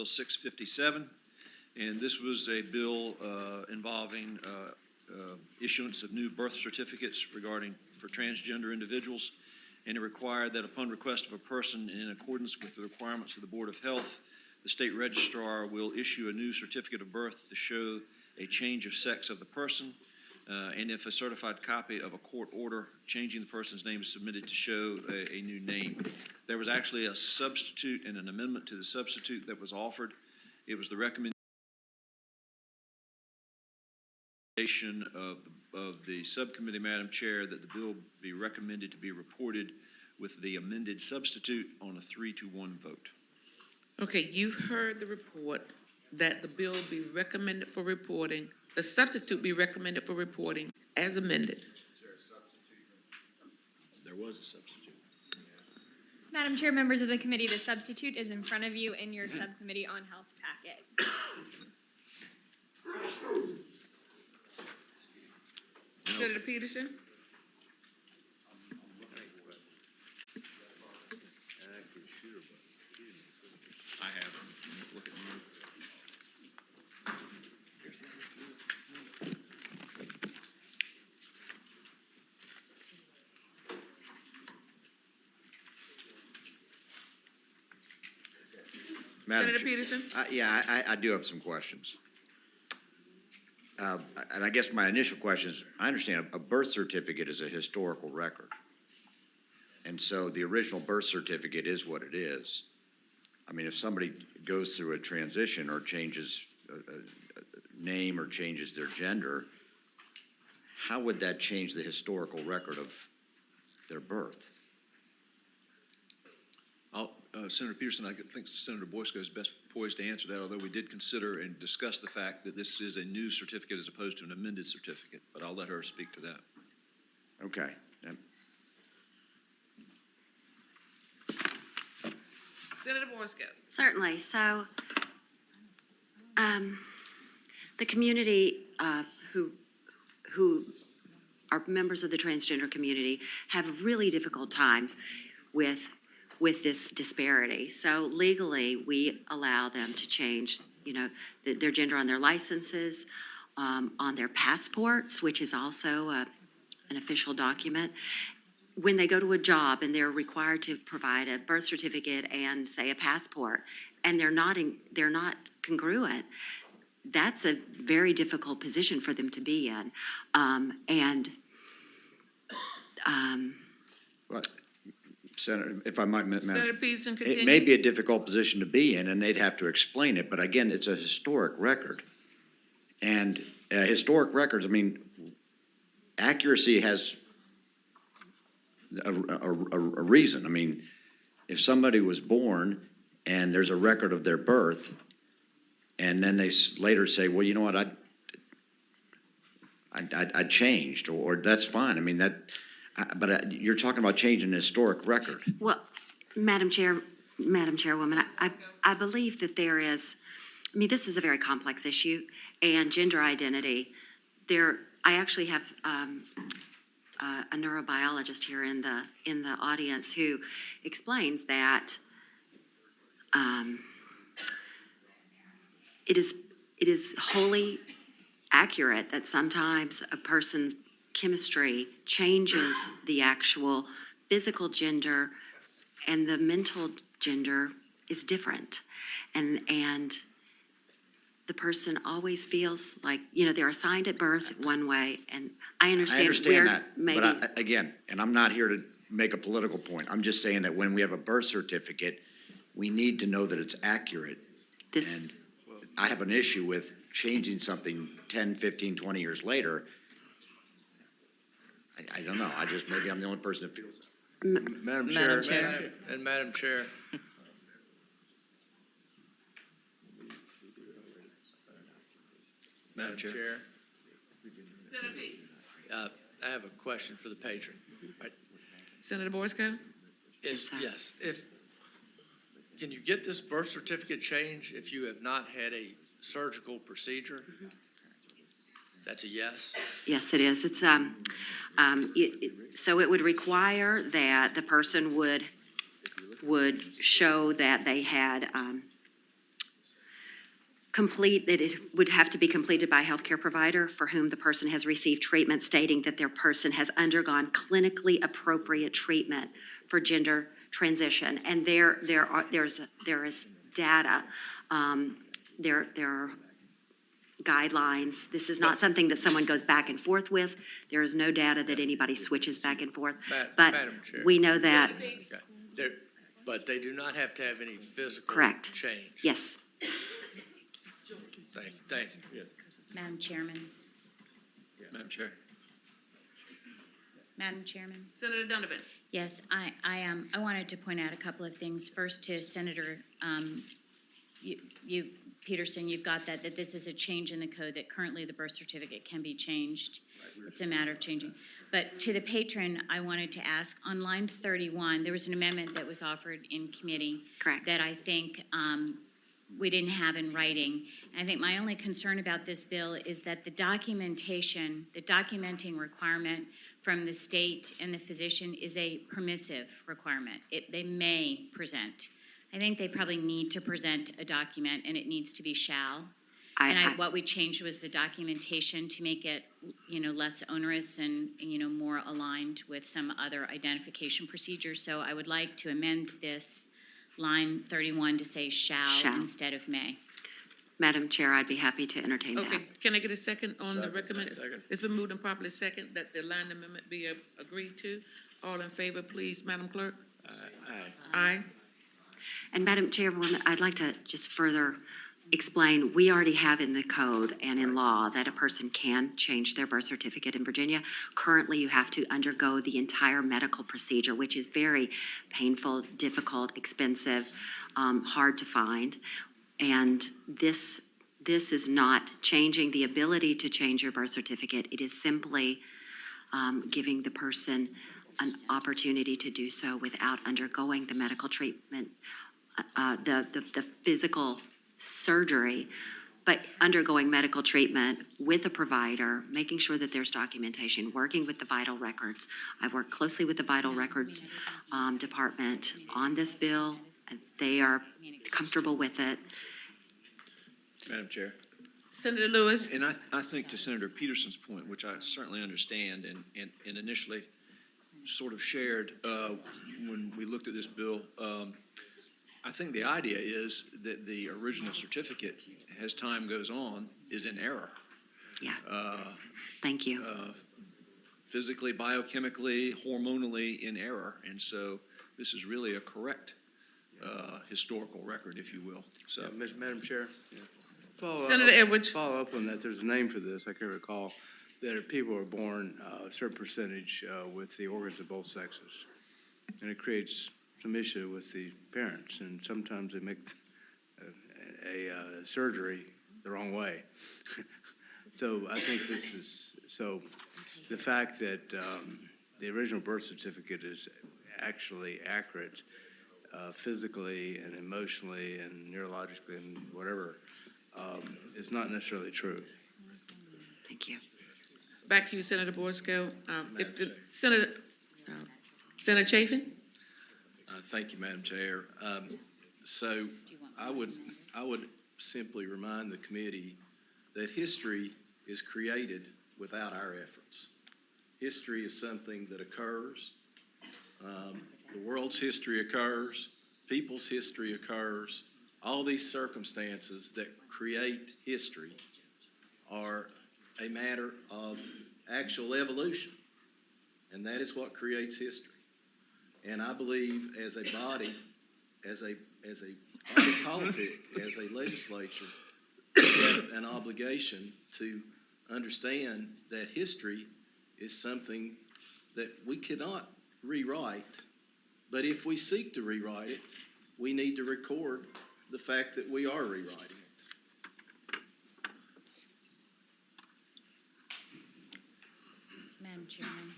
Bill 657, and this was a bill involving issuance of new birth certificates for transgender individuals, and it required that upon request of a person in accordance with the requirements of the Board of Health, the state registrar will issue a new certificate of birth to show a change of sex of the person, and if a certified copy of a court order changing the person's name is submitted to show a new name. There was actually a substitute and an amendment to the substitute that was offered. It was the recommendation of the subcommittee, Madam Chair, that the bill be recommended to be reported with the amended substitute on a 3-1 vote. Okay, you've heard the report that the bill be recommended for reporting, the substitute be recommended for reporting as amended. Is there a substitute? There was a substitute. Madam Chair, members of the committee, the substitute is in front of you in your subcommittee on health packet. Senator Peterson? I have. Look at me. Senator Peterson? I do have some questions. And I guess my initial question is, I understand a birth certificate is a historical record. And so the original birth certificate is what it is. I mean, if somebody goes through a transition or changes a name or changes their gender, how would that change the historical record of their birth? Senator Peterson, I think Senator Boysko is best poised to answer that, although we did consider and discuss the fact that this is a new certificate as opposed to an amended certificate, but I'll let her speak to that. Okay. Senator Boysko? Certainly. So the community who are members of the transgender community have really difficult times with this disparity. So legally, we allow them to change, their gender on their licenses, on their passports, which is also an official document. When they go to a job and they're required to provide a birth certificate and, say, a passport, and they're not congruent, that's a very difficult position for them to be in. But, Senator, if I might, Senator Peterson, continue. it may be a difficult position to be in, and they'd have to explain it. But again, it's a historic record, and historic records. I mean, accuracy has a reason. I mean, if somebody was born and there's a record of their birth, and then they later say, "Well, you know what? I changed," or that's fine. I mean that. But you're talking about changing a historic record. Well, Madam Chairwoman, I believe that there is, this is a very complex issue, and gender identity, I actually have a neurobiologist here in the audience who explains that it is wholly accurate that sometimes a person's chemistry changes the actual physical gender, and the mental gender is different, and the person always feels like they're assigned at birth one way, and I understand that, maybe. But again, and I'm not here to make a political point. I'm just saying that when we have a birth certificate, we need to know that it's accurate. And I have an issue with changing something 10, 15, 20 years later. I don't know. Maybe I'm the only person that feels that. Madam Chair. Madam Chair. Madam Chair. Senator Peterson. I have a question for the patron. Senator Boysko? Yes. Can you get this birth certificate change if you have not had a surgical procedure? Mm-hmm. That's a yes? Yes, it is. It's so it would require that the person would show that they had that it would have to be completed by a healthcare provider for whom the person has received treatment stating that their person has undergone clinically appropriate treatment for gender transition. And there is data, there are guidelines. This is not something that someone goes back and forth with. There is no data that anybody switches back and forth. But Madam Chair. we know that, Okay. But they do not have to have any physical correct. change. Yes. Thank you. Madam Chairman, Madam Chair. Madam Chairman. Senator Donovan. Yes, I wanted to point out a couple of things. First to Senator, Peterson, you've got that this is a change in the code, that currently the birth certificate can be changed. It's a matter of changing. But to the patron, I wanted to ask, on line 31, there was an amendment that was offered in committee. Correct. That I think we didn't have in writing. I think my only concern about this bill is that the documenting requirement from the state and the physician is a permissive requirement. They may present. I think they probably need to present a document, and it needs to be shall. What we changed was the documentation to make it, less onerous and, more aligned with some other identification procedures. So I would like to amend this line 31 to say shall instead of may. Madam Chair, I'd be happy to entertain that. Okay, can I get a second on the recommended? Second. It's been moved and properly second that the line amendment be agreed to. All in favor, please, Madam Clerk? Aye. And Madam Chairwoman, I'd like to just further explain, we already have in the code and in law that a person can change their birth certificate in Virginia. Currently, you have to undergo the entire medical procedure, which is very painful, difficult, expensive, hard to find. And this is not changing the ability to change your birth certificate. It is simply giving the person an opportunity to do so without undergoing the medical treatment, the physical surgery, but undergoing medical treatment with a provider, making sure that there's documentation, working with the vital records. I've worked closely with the vital records department on this bill, and they are comfortable with it. Madam Chair. Senator Lewis. And I think to Senator Peterson's point, which I certainly understand and initially sort of shared when we looked at this bill, I think the idea is that the original certificate, as time goes on, is in error. Yeah. Thank you. Physically, biochemically, hormonally in error. And so this is really a correct historical record, if you will. So, Madam Chair. Senator Edwards. Follow up on that. There's a name for this. I can't recall. That people are born a certain percentage with the organs of both sexes, and it creates some issue with the parents. And sometimes they make a surgery the wrong way. So I think this is the fact that the original birth certificate is actually accurate physically and emotionally and neurologically and whatever is not necessarily true. Thank you. Back to you, Senator Borscoe. Senator Chafin? Thank you, Madam Chair. So I would simply remind the committee that history is created without our efforts. History is something that occurs. The world's history occurs. People's history occurs. All these circumstances that create history are a matter of actual evolution, and that is what creates history. And I believe as a body, as a body politic, as a legislature, we have an obligation to understand that history is something that we cannot rewrite, but if we seek to rewrite it, we need to record the fact that we are rewriting it. Madam Chairman,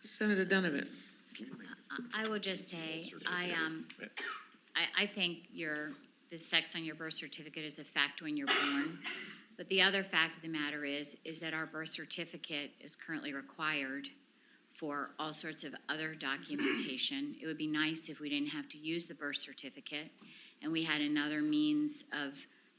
Senator Donovan. I will just say, I think the sex on your birth certificate is a fact when you're born. But the other fact of the matter is that our birth certificate is currently required for all sorts of other documentation. It would be nice if we didn't have to use the birth certificate and we had another means of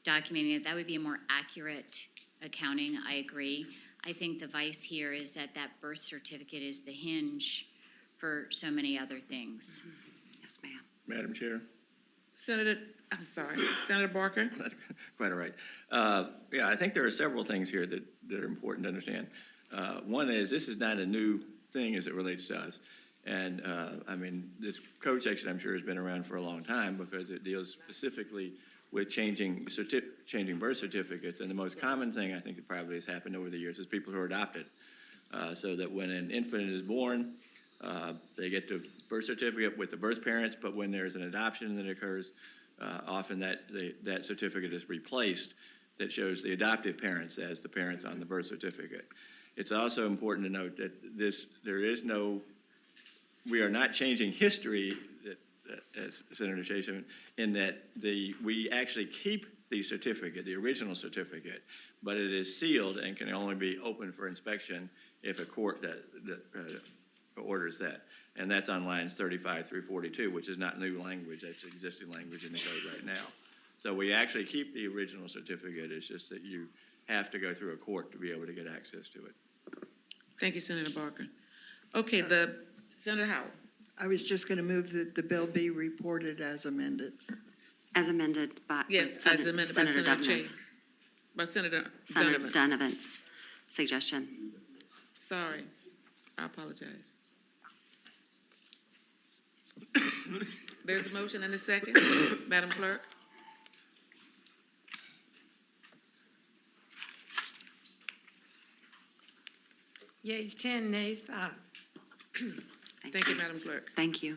documenting it. That would be a more accurate accounting, I agree. I think the vice here is that that birth certificate is the hinge for so many other things. Yes, ma'am. Madam Chair? I'm sorry, Senator Barker? That's quite all right. Yeah, I think there are several things here that are important to understand. One is, this is not a new thing as it relates to us. And, I mean, this code section, I'm sure, has been around for a long time because it deals specifically with changing birth certificates. And the most common thing I think that probably has happened over the years is people who are adopted. So that when an infant is born, they get the birth certificate with the birth parents, but when there's an adoption that occurs, often that certificate is replaced that shows the adoptive parents as the parents on the birth certificate. It's also important to note that we are not changing history, as Senator Shea said, in that we actually keep the certificate, the original certificate, but it is sealed and can only be open for inspection if a court orders that. And that's on lines 35 through 42, which is not new language. That's existing language in the code right now. So we actually keep the original certificate. It's just that you have to go through a court to be able to get access to it. Thank you, Senator Barker. Okay, Senator Howard. I was just going to move that the bill be reported as amended. As amended by Yes, as amended by Senator Donovan's. Chase. By Senator Senator Donovan. Donovan's suggestion. Sorry, I apologize. There's a motion and a second. Madam Clerk? Yeas 10, nays 5. Thank you, Madam Clerk. Thank you.